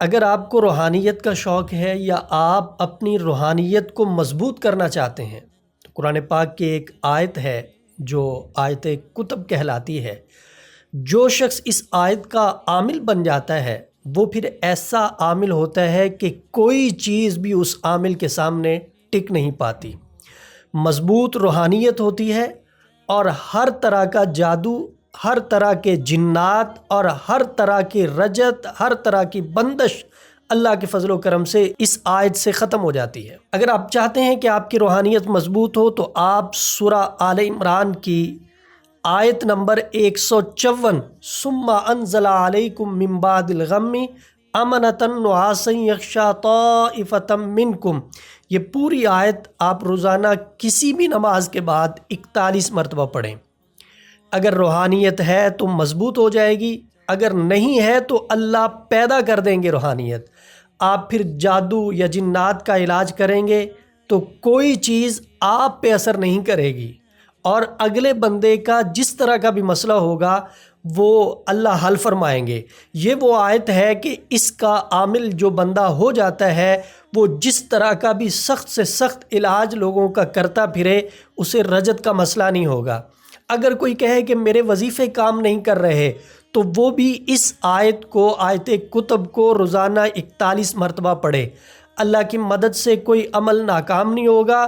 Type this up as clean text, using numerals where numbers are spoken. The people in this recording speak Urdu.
اگر آپ کو روحانیت کا شوق ہے یا آپ اپنی روحانیت کو مضبوط کرنا چاہتے ہیں تو قرآن پاک کی ایک آیت ہے جو آیت کتب کہلاتی ہے۔ جو شخص اس آیت کا عامل بن جاتا ہے وہ پھر ایسا عامل ہوتا ہے کہ کوئی چیز بھی اس عامل کے سامنے ٹک نہیں پاتی۔ مضبوط روحانیت ہوتی ہے اور ہر طرح کا جادو، ہر طرح کے جنات اور ہر طرح کی رجت، ہر طرح کی بندش اللہ کے فضل و کرم سے اس آیت سے ختم ہو جاتی ہے۔ اگر آپ چاہتے ہیں کہ آپ کی روحانیت مضبوط ہو تو آپ سورہ آل عمران کی آیت نمبر 154 ثم انزل علیکم من بعد الغم امنۃ نعاسا یغشی طائفۃ منکم، یہ پوری آیت آپ روزانہ کسی بھی نماز کے بعد 41 مرتبہ پڑھیں۔ اگر روحانیت ہے تو مضبوط ہو جائے گی، اگر نہیں ہے تو اللہ پیدا کر دیں گے روحانیت۔ آپ پھر جادو یا جنات کا علاج کریں گے تو کوئی چیز آپ پہ اثر نہیں کرے گی، اور اگلے بندے کا جس طرح کا بھی مسئلہ ہوگا وہ اللہ حل فرمائیں گے۔ یہ وہ آیت ہے کہ اس کا عامل جو بندہ ہو جاتا ہے وہ جس طرح کا بھی سخت سے سخت علاج لوگوں کا کرتا پھرے اسے رجت کا مسئلہ نہیں ہوگا۔ اگر کوئی کہے کہ میرے وظیفے کام نہیں کر رہے تو وہ بھی اس آیت کو، آیت کتب کو روزانہ 41 مرتبہ پڑھے۔ اللہ کی مدد سے کوئی عمل ناکام نہیں ہوگا،